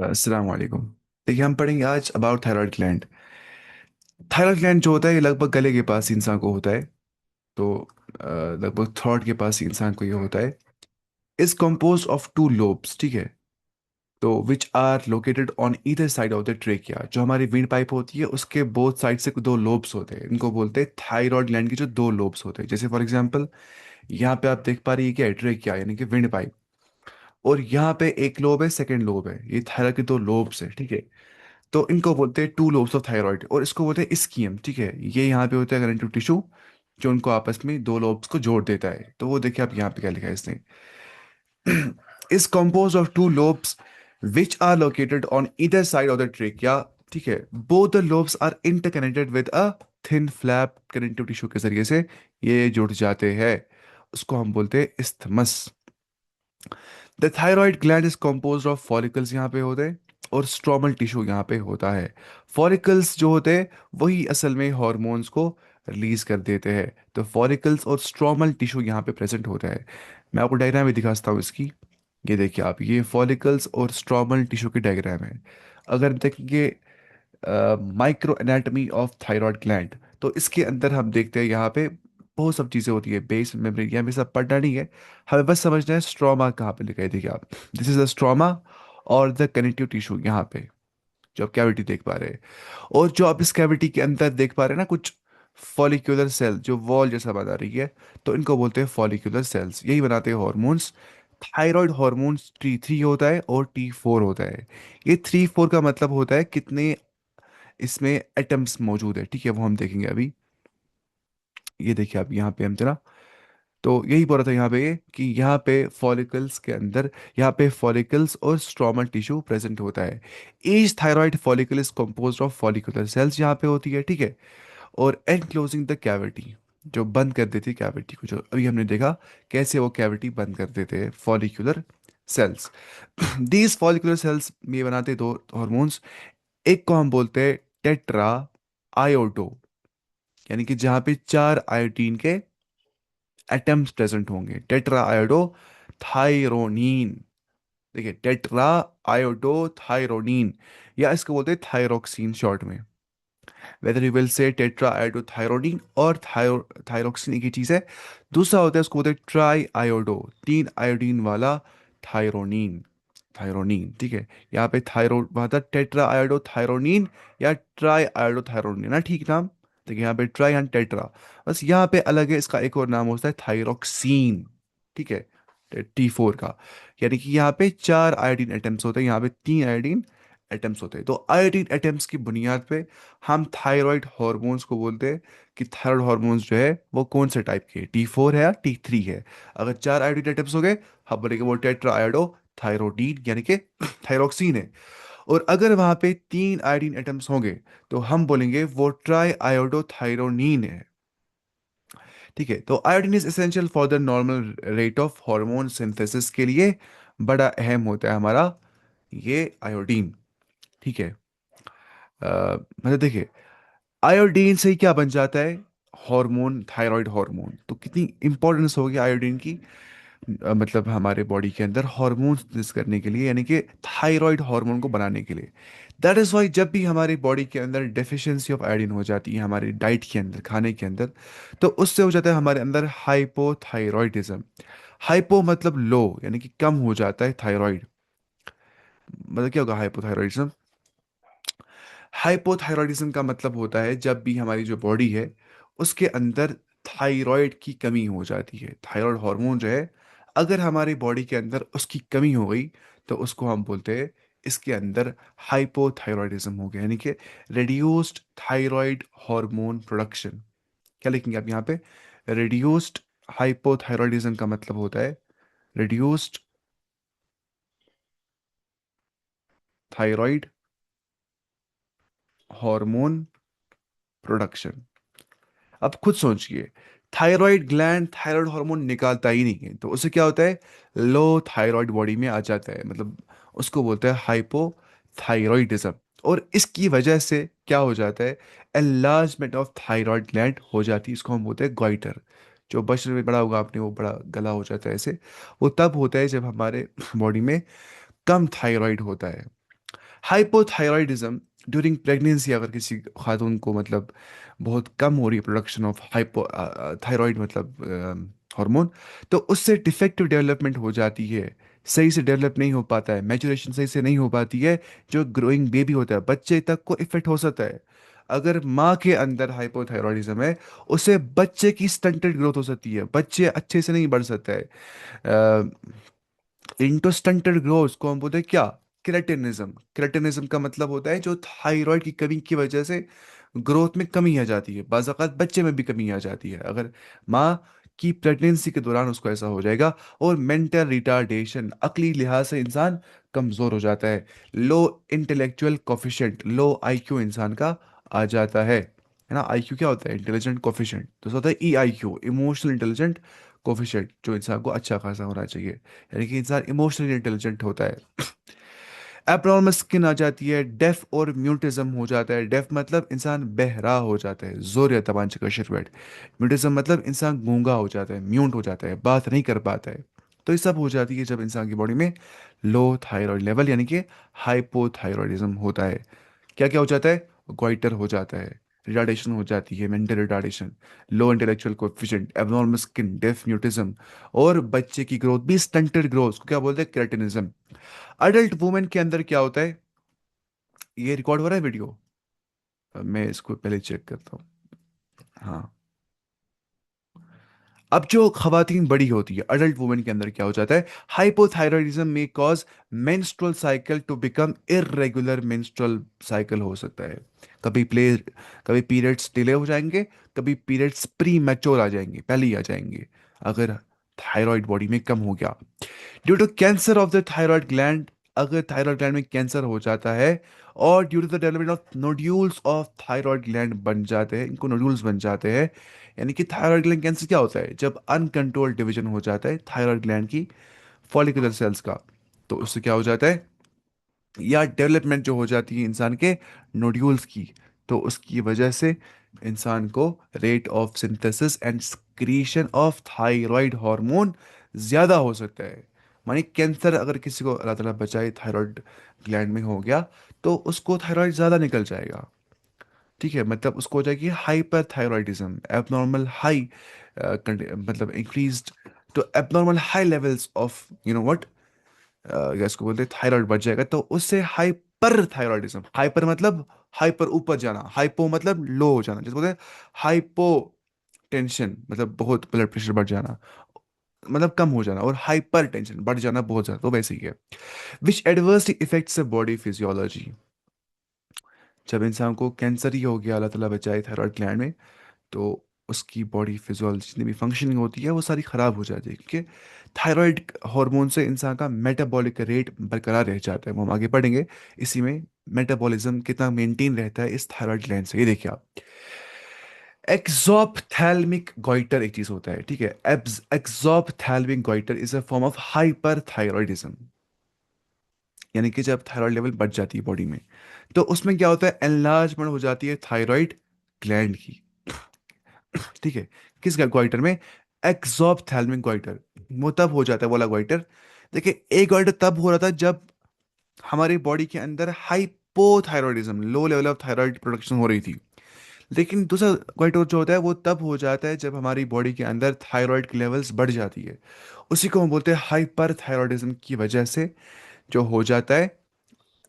अस्सलाम वालेकुम। देखिए, हम पढ़ेंगे आज about thyroid gland. Thyroid gland जो होता है ये लगभग गले के पास इंसान को होता है। तो लगभग थ्रॉट के पास इंसान को ये होता है। Is compose of two lobes, ठीक है। तो which are located on either side of the trachea. जो हमारी विंड पाइप होती है उसके बोथ साइड से दो लोब्स होते हैं, इनको बोलते हैं थायराइड ग्लैंड के जो दो लोब्स होते हैं। जैसे फॉर एग्जांपल यहाँ पे आप देख पा रही है कि ट्रेकिया यानी कि विंड पाइप, और यहाँ पे एक लोब है, सेकंड लोब है। ये थायराइड के दो लोब्स है, ठीक है। तो इनको बोलते हैं टू लोब्स ऑफ थायराइड, और इसको बोलते हैं इस्कियम, ठीक है। ये यहाँ पे होता है कनेक्टिव टिश्यू जो उनको आपस में दो लोब्स को जोड़ देता है। तो वो देखिए आप यहाँ पे क्या लिखा है इसने। Is composed of two lobes which are located on either side of the trachea, ठीक है। Both the lobes are interconnected with a thin flap. Connective tissue के जरिए से ये जुड़ जाते हैं। उसको हम बोलते हैं isthmus. The thyroid gland is composed of follicles, यहाँ पे होते हैं, और स्ट्रोमल टिश्यू यहाँ पे होता है। फॉलिकल्स जो होते हैं वही असल में हॉर्मोन्स को रिलीज कर देते हैं। तो फॉलिकल्स और स्ट्रोमल टिश्यू यहाँ पे प्रेजेंट होता है। मैं आपको डायग्राम भी दिखाता हूँ इसकी। ये देखिए आप, ये फॉलिकल्स और स्ट्रोमल टिश्यू की डायग्राम है। अगर देखेंगे micro anatomy of thyroid gland, तो इसके अंदर हम देखते हैं यहाँ पे बहुत सब चीज़ें होती है। बेस मेम्ब्रेन, यहाँ पे सब पढ़ना नहीं है, हमें बस समझना है स्ट्रोमा कहाँ पे लिखा है। देखिए आप, दिस इज द स्ट्रोमा और द कनेक्टिव टिश्यू यहाँ पे जो आप कैविटी देख पा रहे हैं। और जो आप इस कैविटी के अंदर देख पा रहे हैं ना, कुछ फॉलिक्यूलर सेल जो वॉल जैसा बना रही है, तो इनको बोलते हैं फॉलिक्यूलर सेल्स। यही बनाते हैं हॉर्मोन्स। थायराइड हॉर्मोन्स T3 होता है और T4 होता है। ये 3 4 का मतलब होता है कितने इसमें एटम्स मौजूद है, ठीक है। वो हम देखेंगे अभी। ये देखिए आप, यहाँ पे हम जरा, तो यही बोल रहा था यहाँ पे कि यहाँ पे फॉलिकल्स के अंदर, यहाँ पे फॉलिकल्स और स्ट्रोमल टिश्यू प्रेजेंट होता है। Each thyroid follicle is composed of follicular cells, यहाँ पे होती है, ठीक है। और एनक्लोजिंग द कैविटी, जो बंद कर देती है कैविटी को, जो अभी हमने देखा कैसे वो कैविटी बंद कर देते हैं follicular cells. These follicular cells में बनाते दो हॉर्मोन्स। एक को हम बोलते हैं टेट्रा आयोडो, यानी कि जहाँ पे चार आयोडीन के एटम्स प्रेजेंट होंगे। Tetra iodo thyronine. देखिए, टेट्रा आयोडो थायरोनीन, या इसको बोलते हैं थायरोक्सिन शॉर्ट में। Whether you will say tetra iodothyronine और थायरोक्सिन एक ही चीज है। दूसरा होता है उसको बोलते हैं ट्राई आयोडो, तीन आयोडीन वाला थायरोनीन। थायरोनीन, ठीक है। यहाँ पे थायरो वहाँ था टेट्रा आयोडोथायरोनीन या ट्राई आयोडोथायरोनीन ना, ठीक नाम। देखिए यहाँ पे ट्राई एंड टेट्रा, बस यहाँ पे अलग है। इसका एक और नाम होता है थायरोक्सीन, ठीक है, T4 का। यानी कि यहाँ पे चार आयोडीन एटम्स होते हैं, यहाँ पे तीन आयोडीन एटम्स होते हैं। तो आयोडीन एटम्स की बुनियाद पे हम थायराइड हार्मोन्स को बोलते हैं कि थायराइड हार्मोन्स जो है वो कौन से टाइप के, T4 है या T3 है। अगर चार आयोडीन एटम्स हो गए, हम बोलेंगे वो टेट्रा आयोडो थायरोडीन यानी कि थायरोक्सिन है। और अगर वहां पे तीन आयोडीन एटम्स होंगे, तो हम बोलेंगे वो ट्राई आयोडो थायरोनीन है, ठीक है। तो iodine is essential for the normal rate of hormone synthesis के लिए बड़ा अहम होता है हमारा ये आयोडीन, ठीक है। मतलब देखिए, आयोडीन से ही क्या बन जाता है, हार्मोन, थायराइड हार्मोन। तो कितनी इंपॉर्टेंस होगी आयोडीन की, मतलब हमारे बॉडी के अंदर हार्मोन सिंथेसिस करने के लिए, यानी कि थायराइड हार्मोन को बनाने के लिए। दैट इज वाई जब भी हमारी बॉडी के अंदर डेफिशिएंसी ऑफ आयोडीन हो जाती है हमारी डाइट के अंदर, खाने के अंदर, तो उससे हो जाता है हमारे अंदर हाइपोथायरॉयडिज्म। हाइपो मतलब लो, यानी कि कम हो जाता है थायराइड। मतलब क्या होगा हाइपोथायरॉयडिज्म? हाइपोथायरॉयडिज्म का मतलब होता है जब भी हमारी जो बॉडी है उसके अंदर थायराइड की कमी हो जाती है। थायराइड हार्मोन जो है, अगर हमारी बॉडी के अंदर उसकी कमी हो गई, तो उसको हम बोलते हैं इसके अंदर हाइपोथायरॉयडिज्म हो गया, यानी कि रिड्यूस्ड थायराइड हार्मोन प्रोडक्शन। क्या लिखेंगे आप यहाँ पे? रिड्यूस्ड हाइपोथायरॉयडिज्म का मतलब होता है रिड्यूस्ड थायराइड हार्मोन प्रोडक्शन। अब खुद सोचिए, थायराइड ग्लैंड थायराइड हार्मोन निकालता ही नहीं है, तो उसे क्या होता है, लो थायराइड बॉडी में आ जाता है, मतलब उसको बोलते हैं हाइपोथायरॉयडिज्म। और इसकी वजह से क्या हो जाता है, एनलार्जमेंट ऑफ थायराइड ग्लैंड हो जाती है। इसको हम बोलते हैं गोइटर। जो बचपन में बड़ा होगा आपने, वो बड़ा गला हो जाता है ऐसे, वो तब होता है जब हमारे बॉडी में कम थायराइड होता है। हाइपोथायरॉयडिज्म ड्यूरिंग प्रेगनेंसी, अगर किसी खातून को मतलब बहुत कम हो रही है प्रोडक्शन ऑफ हाइपो थायराइड मतलब हार्मोन, तो उससे डिफेक्टिव डेवलपमेंट हो जाती है, सही से डेवलप नहीं हो पाता है, मैचुरेशन सही से नहीं हो पाती है, जो ग्रोइंग बेबी होता है बच्चे तक को इफेक्ट हो सकता है। अगर माँ के अंदर हाइपोथायरॉयडिज्म है, उससे बच्चे की स्टंटेड ग्रोथ हो सकती है, बच्चे अच्छे से नहीं बढ़ सकता है। इंटोस्टंटेड ग्रोथ को हम बोलते हैं क्या? क्रेटिनिज्म। क्रेटिनिज्म का मतलब होता है जो थायराइड की कमी की वजह से ग्रोथ में कमी आ जाती है, बाज़ औक़ात बच्चे में भी कमी आ जाती है, अगर माँ की प्रेगनेंसी के दौरान उसको ऐसा हो जाएगा। और मेंटल रिटार्डेशन, अकली लिहाज से इंसान कमज़ोर हो जाता है। लो इंटेलेक्चुअल कोफिशिएंट, लो आईक्यू इंसान का आ जाता है ना। आईक्यू क्या होता है? Intelligent coefficient. तो होता है E I Q, emotional intelligent coefficient, जो इंसान को अच्छा खासा होना चाहिए, यानी कि इंसान इमोशनली इंटेलिजेंट होता है। एब्नॉर्मल स्किन आ जाती है, डेफ और म्यूटिज्म हो जाता है। डेफ मतलब इंसान बहरा हो जाता है, जोर या तबांच का शिरवेट। म्यूटिज्म मतलब इंसान गूंगा हो जाता है, म्यूट हो जाता है, बात नहीं कर पाता है। तो ये सब हो जाती है जब इंसान की बॉडी में लो थायराइड लेवल यानी कि हाइपोथायरॉयडिज्म होता है। क्या क्या हो जाता है? गोइटर हो जाता है, रिटार्डेशन हो जाती है, mental retardation, low intellectual coefficient, abnormal skin, deaf, mutism, और बच्चे की ग्रोथ भी स्टंटेड ग्रोथ को क्या बोलते हैं? क्रेटिनिज्म। अडल्ट वुमेन के अंदर क्या होता है? ये रिकॉर्ड हो रहा है वीडियो? मैं इसको पहले चेक करता हूँ। हाँ। अब जो खवातीन बड़ी होती है, अडल्ट वुमेन के अंदर क्या हो जाता है? हाइपोथायरॉयडिज्म में cause menstrual cycle to become irregular. Menstrual cycle हो सकता है, कभी प्ले कभी पीरियड्स डिले हो जाएंगे, कभी पीरियड्स प्री मैच्योर आ जाएंगे, पहले ही आ जाएंगे, अगर थायराइड बॉडी में कम हो गया। Due to cancer of the thyroid gland, अगर थायराइड ग्लैंड में कैंसर हो जाता है, और due to the development of nodules of thyroid gland बन जाते हैं, इनको नोड्यूल्स बन जाते हैं। यानी कि थायराइड ग्लैंड कैंसर क्या होता है? जब अनकंट्रोल्ड डिवीजन हो जाता है थायराइड ग्लैंड की फॉलिकुलर सेल्स का, तो उससे क्या हो जाता है? या डेवलपमेंट जो हो जाती है इंसान के नोड्यूल्स की, तो उसकी वजह से इंसान को rate of synthesis and secretion of thyroid hormone ज़्यादा हो सकता है। मानी कैंसर अगर किसी को अल्लाह ताला बचाए थायराइड ग्लैंड में हो गया, तो उसको थायराइड ज़्यादा निकल जाएगा। ठीक है, मतलब उसको हो जाएगी हाइपर थायराइडिज्म, एबनॉर्मल हाई मतलब इंक्रीज्ड, तो abnormal high levels of what, या इसको बोलते हैं थायराइड बढ़ जाएगा, तो उससे हाइपर थायराइडिज्म। हाइपर मतलब हाइपर ऊपर जाना, हाइपो मतलब लो हो जाना, जैसे बोलते हैं हाइपो टेंशन मतलब बहुत ब्लड प्रेशर बढ़ जाना, मतलब कम हो जाना, और हाइपर टेंशन बढ़ जाना बहुत ज्यादा, तो वैसे ही है। विच एडवर्सली इफेक्ट्स बॉडी फिजियोलॉजी, जब इंसान को कैंसर ही हो गया, अल्लाह ताला बचाए, थायराइड ग्लैंड में, तो उसकी बॉडी फिजियोलॉजी जितनी भी फंक्शनिंग होती है वो सारी ख़राब हो जाती है, क्योंकि थायराइड हार्मोन से इंसान का मेटाबॉलिक रेट बरकरार रह जाता है। वो हम आगे पढ़ेंगे इसी में, मेटाबॉलिज्म कितना मेंटेन रहता है इस थायराइड ग्लैंड से। ये देखिए आप, एक्सोप्थैल्मिक गोइटर एक चीज़ होता है, ठीक है। Exophthalmic goitre is a form of hyperthyroidism, यानी कि जब थायराइड लेवल बढ़ जाती है बॉडी में, तो उसमें क्या होता है? एनलार्जमेंट हो जाती है थायराइड ग्लैंड की, ठीक है। किस ग्वाइटर में? Exophthalmic goitre. वो तब हो जाता है, बोला ग्वाइटर। देखिए, एक ग्वाइटर तब हो रहा था जब हमारी बॉडी के अंदर hypothyroidism, low level of thyroid production हो रही थी। लेकिन दूसरा ग्वाइटर जो होता है वो तब हो जाता है जब हमारी बॉडी के अंदर थायराइड की लेवल्स बढ़ जाती है। उसी को हम बोलते हैं हाइपर थायरॉयडिज्म की वजह से जो हो जाता है।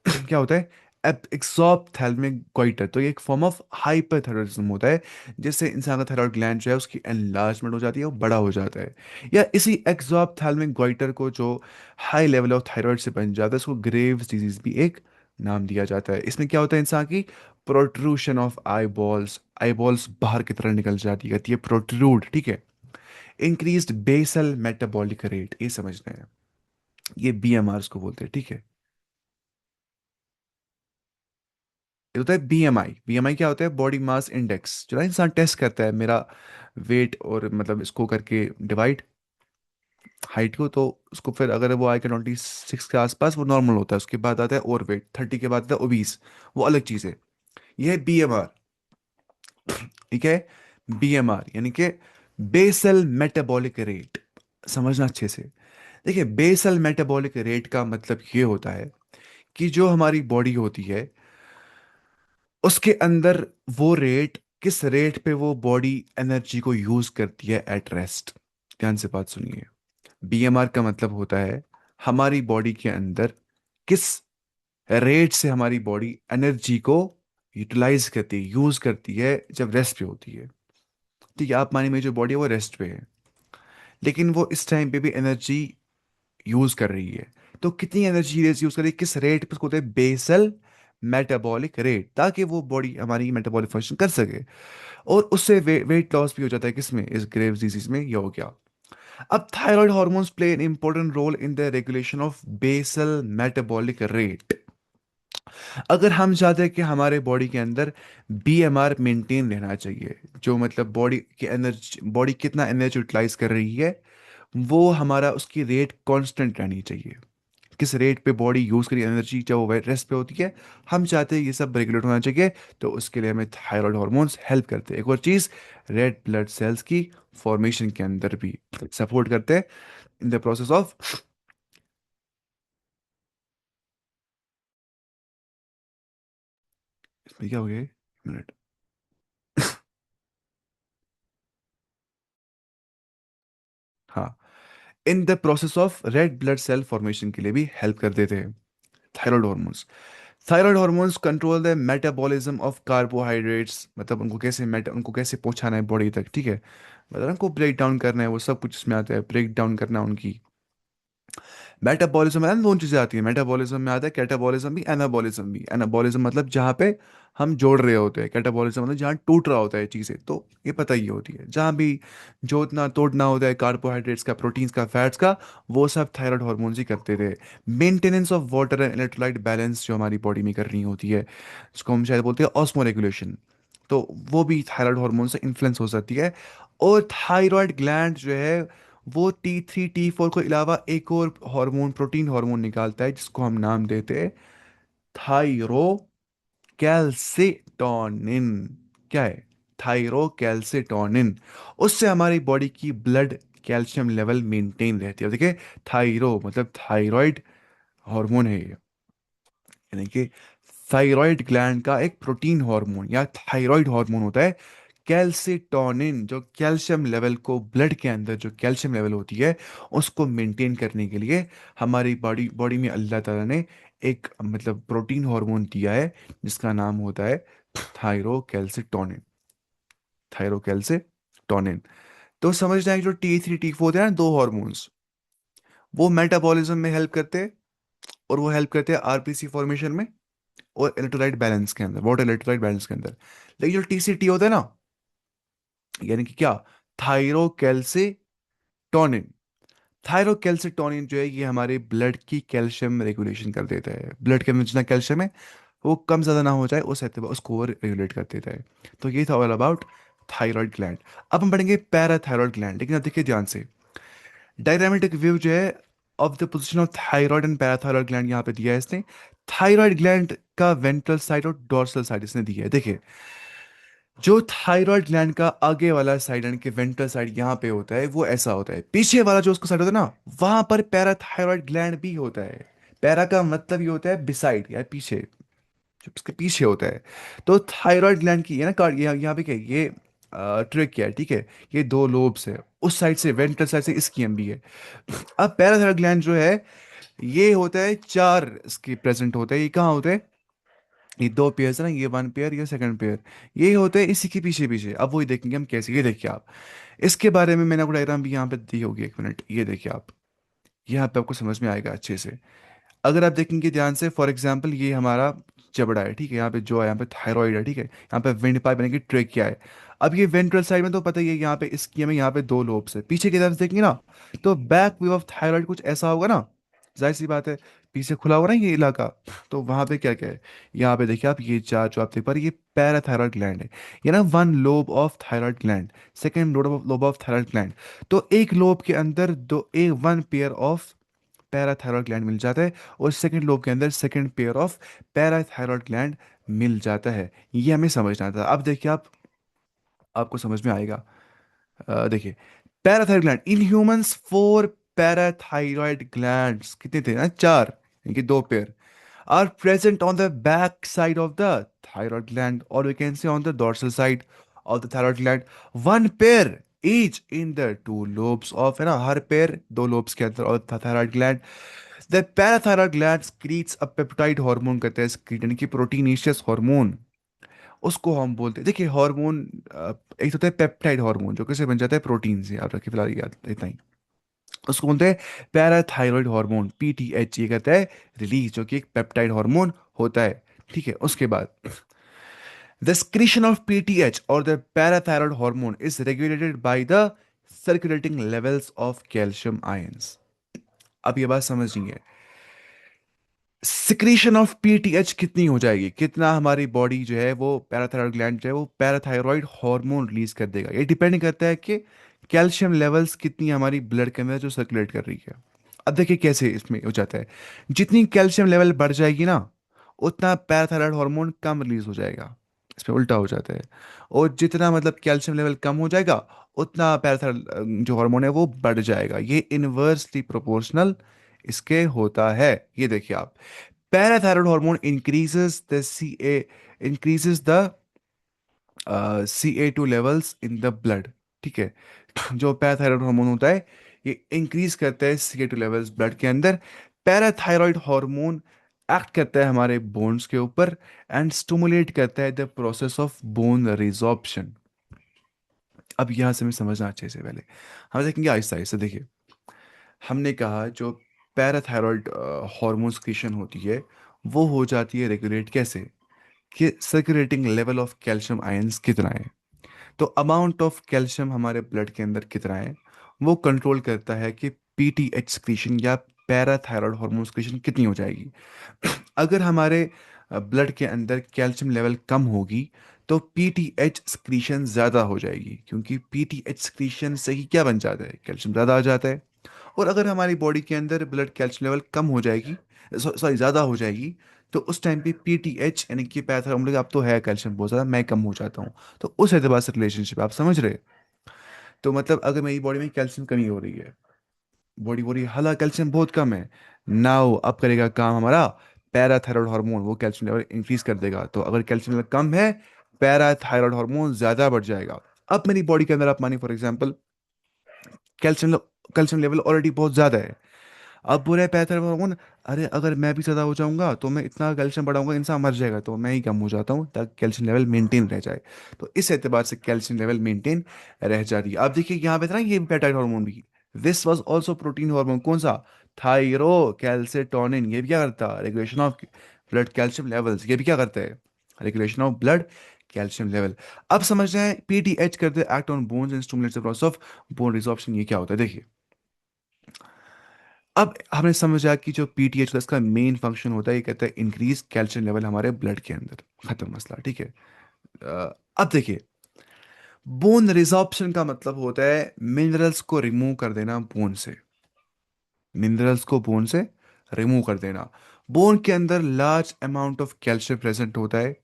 क्या होता है? एक्सोप्थैल्मिक गोइटर, तो ये एक फॉर्म ऑफ हाइपरथायरॉयडिज्म होता है, जिससे इंसान का थायराइड ग्लैंड जो है उसकी एनलार्जमेंट हो जाती है, वो बड़ा हो जाता है। या इसी एक्सोप्थैल्मिक गोइटर को जो हाई लेवल ऑफ थायराइड से बन जाता है, उसको ग्रेव्स डिजीज भी एक नाम दिया जाता है। इसमें क्या होता है? इंसान की protrusion of I balls, I balls बाहर की तरह निकल जाती है, कहती है प्रोट्रूड, ठीक है। इंक्रीज्ड बेसल मेटाबॉलिक रेट, ये समझना है, ये बीएमआर को बोलते हैं, ठीक है। ये होता है बीएमआई। बीएमआई क्या होता है? बॉडी मास इंडेक्स, जो ना इंसान टेस्ट करता है मेरा वेट और मतलब इसको करके डिवाइड हाइट को, तो उसको फिर अगर वो आएगा 26 के आसपास वो नॉर्मल होता है, उसके बाद आता है ओवर वेट, 30 के बाद आता है ओबीस, वो अलग चीज़ है। ये है बीएमआर, ठीक है। बीएमआर यानी कि बेसल मेटाबॉलिक रेट, समझना अच्छे से। देखिए, बेसल मेटाबॉलिक रेट का मतलब ये होता है कि जो हमारी बॉडी होती है उसके अंदर वो रेट, किस रेट पे वो बॉडी एनर्जी को यूज करती है एट रेस्ट। ध्यान से बात सुनिए। बीएमआर का मतलब होता है हमारी बॉडी के अंदर किस रेट से हमारी बॉडी एनर्जी को यूटिलाइज करती है, यूज करती है जब रेस्ट पे होती है। ठीक है, आप मानिए मेरी जो बॉडी है वो रेस्ट पे है, लेकिन वो इस टाइम पे भी एनर्जी यूज कर रही है। तो कितनी एनर्जी यूज कर रही है, किस रेट पे, उसको होता है बेसल मेटाबॉलिक रेट, ताकि वो बॉडी हमारी मेटाबॉलिक फंक्शन कर सके। और उससे वेट लॉस भी हो जाता है, किसमें, इस ग्रेव्स डिजीज में। ये हो गया। अब thyroid hormones play an important role in the regulation of basal metabolic rate. अगर हम चाहते हैं कि हमारे बॉडी के अंदर बीएमआर मेंटेन रहना चाहिए, जो मतलब बॉडी की एनर्जी, बॉडी कितना एनर्जी यूटिलाइज कर रही है, वो हमारा उसकी रेट कांस्टेंट रहनी चाहिए। किस रेट पे बॉडी यूज करी एनर्जी, चाहे वो रेस्ट पे होती है, हम चाहते हैं ये सब रेगुलेट होना चाहिए। तो उसके लिए हमें थायराइड हार्मोन्स हेल्प करते हैं। एक और चीज, रेड ब्लड सेल्स की फॉर्मेशन के अंदर भी सपोर्ट करते हैं इन द प्रोसेस ऑफ। इसमें क्या हो गया, मिनट। हाँ, in the process of red blood cell formation के लिए भी हेल्प कर देते हैं thyroid hormones. Thyroid hormones control the metabolism of carbohydrates, मतलब उनको कैसे पहुंचाना है बॉडी तक, ठीक है, मतलब उनको ब्रेक डाउन करना है, वो सब कुछ इसमें आता है, ब्रेक डाउन करना उनकी। मेटाबॉलिज्म में ना दोनों चीजें आती है, मेटाबॉलिज्म में आता है कैटाबॉलिज्म भी, एनाबॉलिज्म भी। एनाबॉलिज्म मतलब जहाँ पे हम जोड़ रहे होते हैं, कैटाबॉलिज्म मतलब जहाँ टूट रहा होता है चीज़ें। तो ये पता ही होती है, जहाँ भी जोड़ना तोड़ना होता है कार्बोहाइड्रेट्स का, प्रोटीन्स का, फैट्स का, वो सब थायराइड हार्मोन्स ही करते थे। Maintenance of water and electrolyte balance जो हमारी बॉडी में करनी होती है, जिसको हम शायद बोलते हैं ऑस्मो रेगुलेशन, तो वो भी थायराइड हार्मोन से इन्फ्लुएंस हो सकती है। और थायराइड ग्लैंड जो है वो T3 T4 को अलावा एक और हार्मोन, प्रोटीन हार्मोन निकालता है, जिसको हम नाम देते हैं थायरो कैल्सिटोनिन। क्या है, थायरो कैल्सिटोनिन। उससे हमारी बॉडी की ब्लड कैल्शियम लेवल मेंटेन रहती है। देखिए, थायरो मतलब थायराइड हार्मोन है ये, यानी कि थायराइड ग्लैंड का एक प्रोटीन हार्मोन या थायराइड हार्मोन होता है कैल्सिटोनिन, जो कैल्शियम लेवल को, ब्लड के अंदर जो कैल्शियम लेवल होती है उसको मेंटेन करने के लिए हमारी बॉडी बॉडी में अल्लाह ताला ने एक मतलब प्रोटीन हार्मोन दिया है, जिसका नाम होता है थायरोकैल्सिटोनिन। थायरोकैल्सिटोनिन। तो समझना है कि जो T3 T4 होते हैं ना, दो हॉर्मोन्स, वो मेटाबॉलिज्म में हेल्प करते हैं, और वो हेल्प करते हैं आरबीसी फॉर्मेशन में और इलेक्ट्रोलाइट बैलेंस के अंदर, वाटर इलेक्ट्रोलाइट बैलेंस के अंदर। लेकिन जो TCT होता है ना, यानी कि क्या, थायरोकैल्सिटोनिन। थायरोकैल्सिटोनिन जो है ये हमारे ब्लड की कैल्शियम रेगुलेशन कर देता है। ब्लड के अंदर जितना कैल्शियम है वो कम ज़्यादा ना हो जाए, उसको वो रेगुलेट कर देता है। तो ये था ऑल अबाउट थायराइड ग्लैंड। अब हम पढ़ेंगे पैराथायराइड ग्लैंड। लेकिन अब देखिए ध्यान से, डायग्रामेटिक व्यू जो है of the position of thyroid and parathyroid gland यहाँ पे दिया है इसने। थायराइड ग्लैंड का वेंट्रल साइड और डोर्सल साइड इसने दिया है। देखिए, जो थायराइड ग्लैंड का आगे वाला साइड यानी कि वेंट्रल साइड यहाँ पे होता है, वो ऐसा होता है। पीछे वाला जो उसका साइड होता है ना, वहां पर पैराथायराइड ग्लैंड भी होता है। पैरा का मतलब ये होता है बिसाइड या पीछे, जो उसके पीछे होता है। तो थायराइड ग्लैंड की ये ना कार्ड, यहाँ पे क्या है, ये ट्रिक क्या है, ठीक है, ये दो लोब्स है, उस साइड से वेंट्रल साइड से इसकी भी है। अब पैराथायराइड ग्लैंड जो है ये होता है चार, इसके प्रेजेंट होता है। ये कहाँ होता है, ये दो पेयर है ना, ये वन पेयर, ये सेकंड पेयर, ये होते हैं इसी के पीछे पीछे। अब वही देखेंगे हम कैसे। ये देखिए आप, इसके बारे में मैंने आपको डायग्राम भी यहाँ पे दी होगी, एक मिनट, ये देखिए आप, यहाँ पे आपको समझ में आएगा अच्छे से। अगर आप देखेंगे ध्यान से, फॉर एग्जाम्पल ये हमारा जबड़ा है, ठीक है, यहाँ पे जो है, यहाँ पे थायराइड है, ठीक है, यहाँ पे विंड पाइप यानी कि ट्रेकिया है। अब ये वेंट्रल साइड में तो पता ही है, यहाँ पे इसकी में यहाँ पे दो लोब्स है। पीछे की तरफ देखेंगे ना, तो बैक व्यू ऑफ थायराइड कुछ ऐसा होगा ना, जाहिर सी बात है, पीछे खुला हुआ ना ये इलाका। तो वहां पे क्या क्या है, यहाँ पे देखिए आप, ये चार जो आप देख पा रहे हैं, ये पैराथायराइड ग्लैंड है। ये ना one lobe of thyroid gland, second lobe of thyroid gland. तो एक लोब के अंदर दो, एक one pair of parathyroid gland मिल जाता है, और सेकंड लोब के अंदर second pair of parathyroid gland मिल जाता है। ये हमें समझना था। अब देखिए आप, आपको समझ में आएगा। देखिए, parathyroid gland in humans, four parathyroid glands, कितने थे ना, चार, इनके दो pair. are present on the back side of the thyroid gland, or we can say on the dorsal side of the thyroid gland. One pair each in the two lobes of, है ना, हर pair दो lobes के अंदर और thyroid gland. The parathyroid gland secretes a peptide hormone, कहते हैं secrete यानी कि प्रोटीनेशियस हार्मोन. उसको हम बोलते हैं, देखिए हार्मोन, एक तो होता है पेप्टाइड हार्मोन जो कैसे बन जाता है प्रोटीन से, आप रखिए फिलहाल याद इतना ही. उसको बोलते हैं पैराथायरॉयड हार्मोन, पीटीएच, ये कहता है रिलीज, जो कि एक पेप्टाइड हार्मोन होता है. ठीक है, उसके बाद द secretion ऑफ पीटीएच और the parathyroid hormone is regulated by the circulating levels of calcium ions. अब ये बात समझिए, सिक्रीशन ऑफ पीटीएच कितनी हो जाएगी, कितना हमारी बॉडी जो है वो पैराथायरॉयड ग्लैंड जो है वो पैराथायरॉयड हार्मोन रिलीज कर देगा, ये डिपेंड करता है कि कैल्शियम लेवल्स कितनी हमारी ब्लड के अंदर जो सर्कुलेट कर रही है. अब देखिए कैसे इसमें हो जाता है, जितनी कैल्शियम लेवल बढ़ जाएगी ना, उतना पैराथायरॉयड हार्मोन कम रिलीज हो जाएगा. इसमें उल्टा हो जाता है. और जितना मतलब कैल्शियम लेवल कम हो जाएगा, उतना पैराथायरॉयड जो हार्मोन है वो बढ़ जाएगा. ये इनवर्सली प्रोपोर्शनल इसके होता है. ये देखिए आप, parathyroid hormone increases the CA2 levels in the blood. ठीक है, जो पैराथायरॉयड हार्मोन होता है ये इंक्रीज करता है CA2 लेवल्स ब्लड के अंदर. पैराथायरॉयड हार्मोन एक्ट करता है हमारे बोन्स के ऊपर एंड स्टिमुलेट करता है the process of bone resorption. अब यहाँ से हमें समझना अच्छे से, पहले हम देखेंगे आहिस्ता आहिस्ता. देखिए, हमने कहा जो पैराथायरॉयड हार्मोन सिक्रीशन होती है वो हो जाती है रेगुलेट कैसे, कि circulating level of calcium ions कितना है. तो अमाउंट ऑफ कैल्शियम हमारे ब्लड के अंदर कितना है वो कंट्रोल करता है कि पीटीएच सिक्रीशन या पैराथायरॉयड हार्मोन सिक्रीशन कितनी हो जाएगी. अगर हमारे ब्लड के अंदर कैल्शियम लेवल कम होगी तो पीटीएच सिक्रीशन ज़्यादा हो जाएगी, क्योंकि पीटीएच सिक्रीशन से ही क्या बन जाता है, कैल्शियम ज़्यादा आ जाता है. और अगर हमारी बॉडी के अंदर ब्लड कैल्शियम लेवल कम हो जाएगी, सॉरी ज़्यादा हो जाएगी, तो उस टाइम पे पीटीएच यानी कि पैथर हम लोग, आप तो है कैल्शियम बहुत ज़्यादा, मैं कम हो जाता हूँ. तो उस एतबार से रिलेशनशिप आप समझ रहे. तो मतलब अगर मेरी बॉडी में कैल्शियम कमी हो रही है, बॉडी बॉडी हाला कैल्शियम बहुत कम है, नाउ अब करेगा काम हमारा पैराथायरॉयड हार्मोन, वो कैल्शियम लेवल इंक्रीज कर देगा. तो अगर कैल्शियम लेवल कम है, पैराथायरॉयड हार्मोन ज़्यादा बढ़ जाएगा. अब मेरी बॉडी के अंदर आप मानिए for example calcium calcium level already बहुत ज़्यादा है. अब बुरे पैथर हार्मोन, अरे अगर मैं भी ज़्यादा हो जाऊंगा तो मैं इतना कैल्शियम बढ़ाऊंगा इंसान मर जाएगा, तो मैं ही कम हो जाता हूँ ताकि कैल्शियम लेवल मेंटेन रह जाए. तो इस एतबार से कैल्शियम लेवल मेंटेन रह जाती है. अब देखिए यहाँ पे था ना ये पेप्टाइड हार्मोन भी, this was also protein hormone, कौन सा, थायरो कैल्सिटोनिन. ये भी क्या करता है, regulation of blood calcium levels. ये भी क्या करता है, regulation of blood calcium level. अब समझ रहे हैं पीटीएच करते हैं act on bones and stimulates the process of bone resorption. ये क्या होता है देखिए, अब हमने समझा कि जो पीटीएच होता है इसका मेन फंक्शन होता है, ये कहता है इंक्रीज कैल्शियम लेवल हमारे ब्लड के अंदर. खत्म मसला. ठीक है. अब देखिए, बोन रिजॉर्प्शन का मतलब होता है मिनरल्स को रिमूव कर देना बोन से, मिनरल्स को बोन से रिमूव कर देना. बोन के अंदर large amount of calcium present होता है.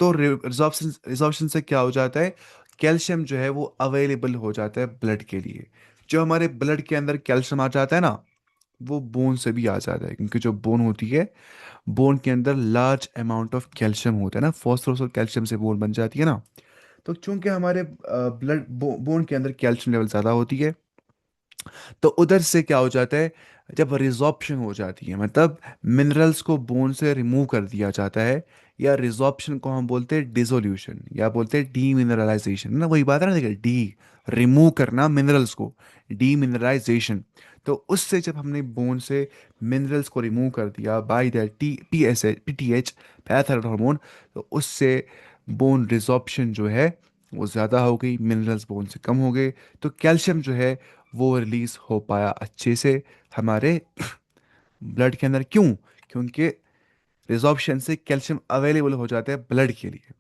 तो रिजॉर्प्शन रिजॉर्प्शन से क्या हो जाता है, कैल्शियम जो है वो अवेलेबल हो जाता है ब्लड के लिए. जो हमारे ब्लड के अंदर कैल्शियम आ जाता है ना, वो बोन से भी आ जाता है, क्योंकि जो बोन होती है, बोन के अंदर लार्ज अमाउंट ऑफ कैल्शियम होता है ना, फास्फोरस और कैल्शियम से बोन बन जाती है ना. तो चूंकि हमारे ब्लड बोन के अंदर कैल्शियम लेवल ज़्यादा होती है, तो उधर से क्या हो जाता है, जब रिजॉर्प्शन हो जाती है, मतलब मिनरल्स को बोन से रिमूव कर दिया जाता है, या रिजॉर्प्शन को हम बोलते हैं डिसोल्यूशन या बोलते हैं डीमिनरलाइजेशन, ना वही बात है ना, देखिए डी, रिमूव करना मिनरल्स को, डीमिनरलाइजेशन. तो उससे जब हमने बोन से मिनरल्स को रिमूव कर दिया by that T P S H PTH parathyroid hormone, तो उससे बोन रिजॉर्प्शन जो है वो ज़्यादा हो गई, मिनरल्स बोन से कम हो गए. तो कैल्शियम जो है वो रिलीज हो पाया अच्छे से हमारे ब्लड के अंदर. क्यों, क्योंकि रिजॉर्प्शन से कैल्शियम अवेलेबल हो जाता है ब्लड के लिए.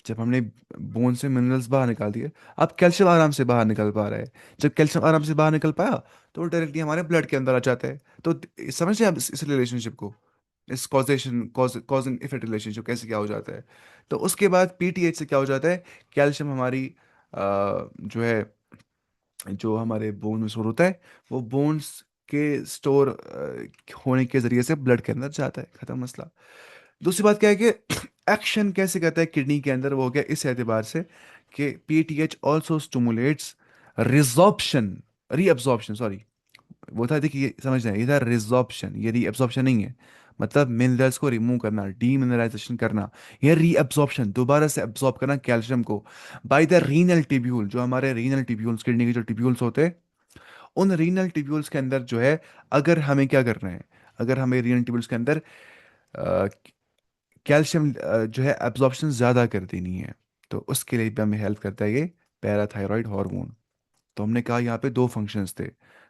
जब हमने बोन से मिनरल्स बाहर निकाल दिए, अब कैल्शियम आराम से बाहर निकल पा रहा है. जब कैल्शियम आराम से बाहर निकल पाया, तो वो डायरेक्टली हमारे ब्लड के अंदर आ जाता है. तो समझ रहे हैं आप इस रिलेशनशिप को, इस causation cause and effect relationship कैसे क्या हो जाता है. तो उसके बाद पीटीएच से क्या हो जाता है, कैल्शियम हमारी जो है, जो हमारे बोन में स्टोर होता है, वो बोन्स के स्टोर होने के जरिए से ब्लड के अंदर जाता है, खत्म मसला। दूसरी बात क्या है कि एक्शन कैसे करता है किडनी के अंदर, वो हो गया इस एतबार से कि PTH also stimulates resorption, reabsorption sorry, वो था, देखिए समझ रहे हैं, ये था रिजॉर्प्शन, ये रीअब्जॉर्प्शन नहीं है। मतलब मिनरल्स को रिमूव करना, डीमिनरलाइजेशन करना, ये रीअब्जॉर्प्शन, दोबारा से अब्जॉर्ब करना कैल्शियम को बाय द रीनल टिब्यूल, जो हमारे रीनल टिब्यूल्स, किडनी के जो टिब्यूल्स होते हैं, उन रीनल टिब्यूल्स के अंदर जो है, अगर हमें क्या करना है, अगर हमें रीनल टिब्यूल्स के अंदर कैल्शियम जो है एब्जॉर्प्शन ज़्यादा कर देनी है, तो उसके लिए भी हमें हेल्प करता है ये पैराथायरॉयड हार्मोन। तो हमने कहा यहाँ पे दो फंक्शंस थे।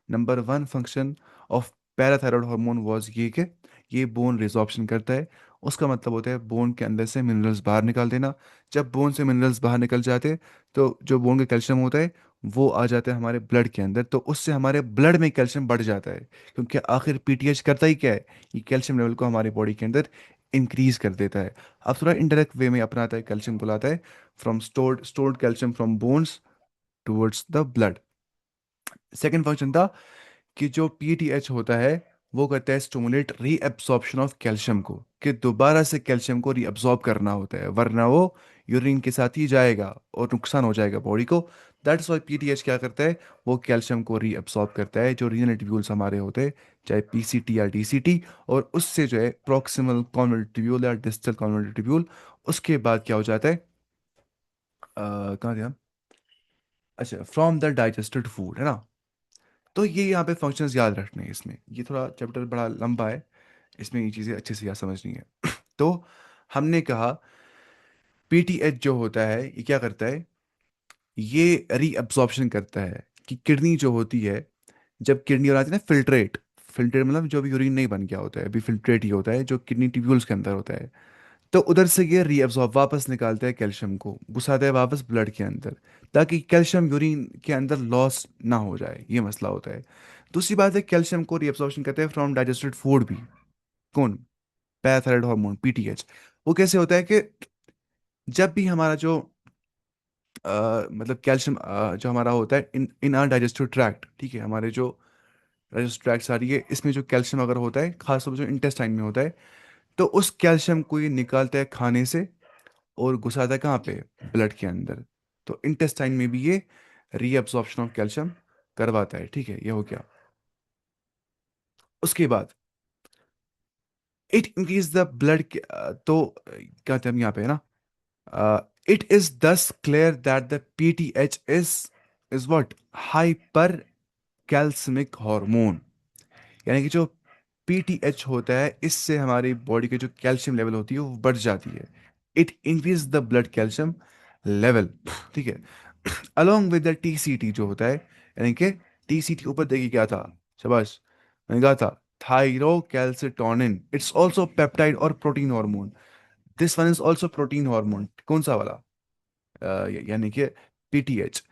Number one function of parathyroid hormone was ये कि ये बोन रिजॉर्प्शन करता है। उसका मतलब होता है बोन के अंदर से मिनरल्स बाहर निकाल देना। जब बोन से मिनरल्स बाहर निकल जाते हैं, तो जो बोन का कैल्शियम होता है वो आ जाता है हमारे ब्लड के अंदर, तो उससे हमारे ब्लड में कैल्शियम बढ़ जाता है। क्योंकि आखिर पीटीएच करता ही क्या है, ये कैल्शियम लेवल को हमारी बॉडी के अंदर इंक्रीज कर देता है। अब थोड़ा इनडायरेक्ट वे में अपनाता है, कैल्शियम को लाता है from stored calcium from bones towards the blood. Second function था कि जो पीटीएच होता है वो करता है स्टिमुलेट रीअब्सॉर्प्शन ऑफ कैल्शियम को, कि दोबारा से कैल्शियम को रीअब्सॉर्ब करना होता है, वरना वो यूरिन के साथ ही जाएगा और नुकसान हो जाएगा बॉडी को। दैट्स व्हाई पीटीएच क्या करता है, वो कैल्शियम को रीअब्सॉर्ब करता है, जो रीनल ट्यूब्यूल्स हमारे होते हैं, चाहे पीसीटी या डीसीटी, और उससे जो है प्रॉक्सिमल कॉन्वोल्यूट ट्यूब्यूल या डिस्टल कॉन्वोल्यूट ट्यूब्यूल। उसके बाद क्या हो जाता है, कहाँ थे हम, अच्छा, फ्रॉम द डाइजेस्टेड फूड, है ना। तो ये यहाँ पे फंक्शंस याद रखने हैं इसमें, ये थोड़ा चैप्टर बड़ा लंबा है, इसमें ये चीज़ें अच्छे से याद समझनी है। तो हमने कहा पीटीएच जो होता है ये क्या करता है, ये रीअब्जॉर्प्शन करता है कि किडनी जो होती है, जब किडनी बनाती है ना फिल्ट्रेट, फिल्ट्रेट मतलब जो भी यूरिन नहीं बन गया होता है, अभी फिल्ट्रेट ही होता है जो किडनी ट्यूब्यूल्स के अंदर होता है। तो उधर से ये रीअब्जॉर्ब वापस निकालता है कैल्शियम को, घुसाता है वापस ब्लड के अंदर, ताकि कैल्शियम यूरिन के अंदर लॉस ना हो जाए, ये मसला होता है। दूसरी बात है, कैल्शियम को रीअब्जॉर्प्शन करते हैं फ्रॉम डाइजेस्टेड फूड भी। कौन, पैराथायरॉयड हार्मोन पीटीएच। वो कैसे होता है कि जब भी हमारा जो मतलब कैल्शियम जो हमारा होता है इन इन आर डाइजेस्टिव ट्रैक्ट, ठीक है, हमारे जो डाइजेस्टिव ट्रैक्ट सारी है, इसमें जो कैल्शियम अगर होता है खासतौर पर जो इंटेस्टाइन में होता है, तो उस कैल्शियम को ये निकालता है खाने से और घुसाता है कहाँ पे, ब्लड के अंदर। तो इंटेस्टाइन में भी ये रीअब्सॉर्प्शन ऑफ कैल्शियम करवाता है, ठीक है, ये हो गया। उसके बाद इट इंक्रीज द ब्लड, तो क्या कहते हैं हम यहाँ पे, है ना, इट इज दस clear that the PTH is what, hyper calcaemic hormone. यानी कि जो पीटीएच होता है, इससे हमारी बॉडी के जो कैल्शियम लेवल होती है वो बढ़ जाती है। It increase the blood calcium level, ठीक है। अलोंग विद द टीसीटी जो होता है, यानी कि टीसीटी ऊपर देखिए क्या था, शाबाश, मैंने कहा था थायरोकैल्सिटोनिन, इट्स ऑल्सो पेप्टाइड और protein hormone. This one is also protein hormone, कौन सा वाला, यानी कि पीटीएच।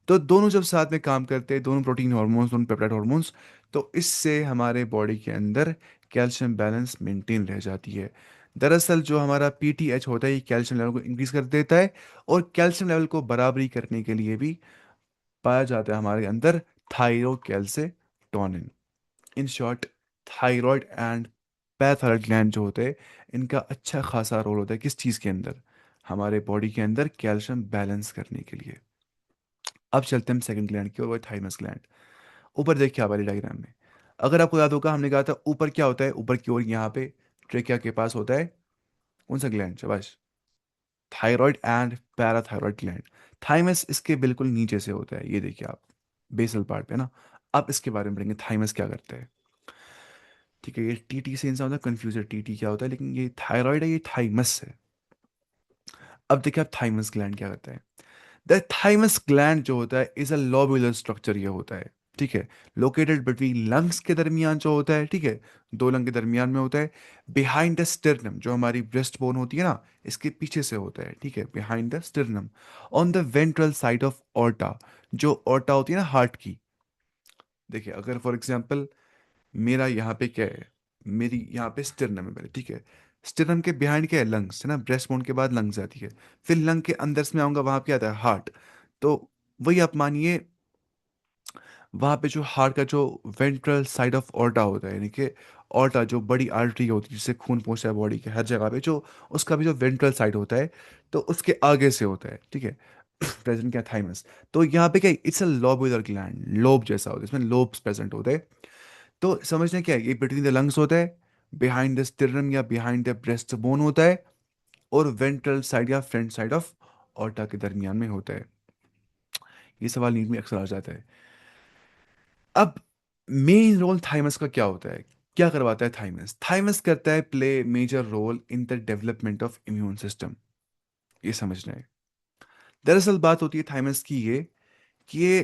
तो दोनों जब साथ में काम करते हैं, दोनों प्रोटीन हार्मोन्स, दोनों पेप्टाइड हार्मोन्स, तो इससे हमारे बॉडी के अंदर कैल्शियम बैलेंस मेंटेन रह जाती है। दरअसल जो हमारा पीटीएच होता है ये कैल्शियम लेवल को इंक्रीज कर देता है, और कैल्शियम लेवल को बराबरी करने के लिए भी पाया जाता है हमारे अंदर thyrocalcitonin. In short, thyroid and parathyroid gland जो होते हैं, इनका अच्छा खासा रोल होता है किस चीज़ के अंदर, हमारे बॉडी के अंदर कैल्शियम बैलेंस करने के लिए। अब चलते हैं हम सेकंड ग्लैंड की ओर, वो थाइमस ग्लैंड। ऊपर देखिए आप वाली डायग्राम में, अगर आपको याद होगा हमने कहा था ऊपर क्या होता है, ऊपर की ओर यहाँ पे ट्रेकिया के पास होता है कौन सा ग्लैंड, शाबाश, thyroid and parathyroid gland. Thymus इसके बिल्कुल नीचे से होता है, ये देखिए आप, बेसल पार्ट पे ना। अब इसके बारे में पढ़ेंगे थाइमस क्या करता है, ठीक है। ये टीटी से इंसान होता है कंफ्यूज है, टीटी क्या होता है, लेकिन ये थायराइड है, ये थाइमस है। अब देखिए आप थाइमस ग्लैंड क्या करता है। द थाइमस ग्लैंड जो होता है इज अ लोब्यूलर स्ट्रक्चर, ये होता है, ठीक है, लोकेटेड बिटवीन लंग्स के दरमियान जो होता है, ठीक है, दो लंग के दरमियान में होता है। बिहाइंड द स्टर्नम, जो हमारी ब्रेस्ट बोन होती है ना, इसके पीछे से होता है, ठीक है, behind the sternum. On the ventral side of aorta, जो ऑर्टा होती है ना हार्ट की, देखिए अगर फॉर एग्जांपल मेरा यहाँ पे क्या है, मेरी यहाँ पे स्टर्नम है पहले, ठीक है, स्टर्नम के बिहाइंड क्या है, लंग्स, है ना, ब्रेस्ट बोन के बाद लंग्स आती है, फिर लंग के अंदर में आऊंगा, वहां क्या आता है, हार्ट। तो वही आप मानिए, वहाँ पे जो हार्ट का जो वेंट्रल साइड ऑफ ऑर्टा होता है, यानी कि ऑर्टा जो बड़ी आर्टरी होती है जिससे खून पहुंचता है बॉडी के हर जगह पे, जो उसका भी जो वेंट्रल साइड होता है, तो उसके आगे से होता है, ठीक है। प्रेजेंट क्या, थाइमस। तो यहाँ पे क्या, it's a lobular gland, lobe जैसा होता है, इसमें लोब्स प्रेजेंट होते हैं। तो समझने क्या है, ये बिटवीन द लंग्स होता है, बिहाइंड द स्टिरनम या बिहाइंड द ब्रेस्ट बोन होता है, और वेंट्रल साइड या फ्रंट साइड ऑफ ऑर्टा के दरमियान में होता है। ये सवाल नीट में अक्सर आ जाता है। अब मेन रोल थाइमस का क्या होता है, क्या करवाता है थाइमस? थाइमस करता है play major role in the development of immune system. ये समझना है। दरअसल बात होती है थाइमस की ये, कि ये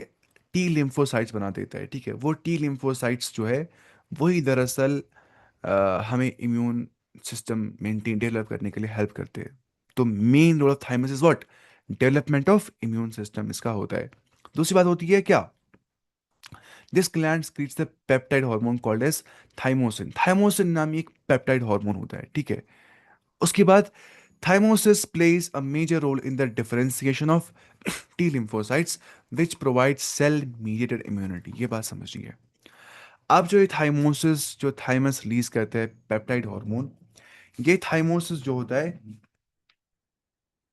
टी लिम्फोसाइट्स बना देता है, ठीक है। वो टी लिम्फोसाइट्स जो है, वही दरअसल हमें इम्यून सिस्टम मेंटेन डेवलप करने के लिए हेल्प करते हैं। तो main role of thymus is what, development of immune system इसका होता है। दूसरी बात होती है क्या, this gland secretes the peptide hormone called as thymosin. Thymosin नामी एक पेप्टाइड हार्मोन होता है, ठीक है। उसके बाद thymosis plays a major role in the differentiation of T lymphocytes which provide cell mediated immunity। ये बात समझिए। अब जो ये थाइमोसिस, जो थाइमस रिलीज करता है पेप्टाइड हार्मोन, ये थाइमोसिस जो होता है,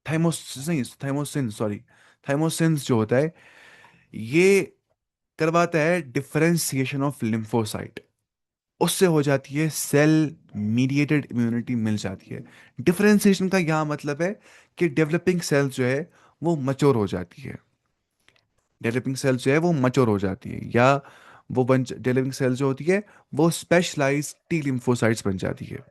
थाइमोसिस नहीं, थाइमोसिन सॉरी, थाइमोसिन्स जो होता है, ये करवाता है डिफरेंशिएशन ऑफ लिम्फोसाइट। उससे हो जाती है सेल मीडिएटेड इम्यूनिटी मिल जाती है। डिफरेंशिएशन का यहाँ मतलब है कि डेवलपिंग सेल्स जो है वो मच्योर हो जाती है। डेवलपिंग सेल्स जो है वो मच्योर हो जाती है, या वो बन, डेवलपिंग सेल्स जो होती है वो स्पेशलाइज टी लिम्फोसाइट्स बन जाती है।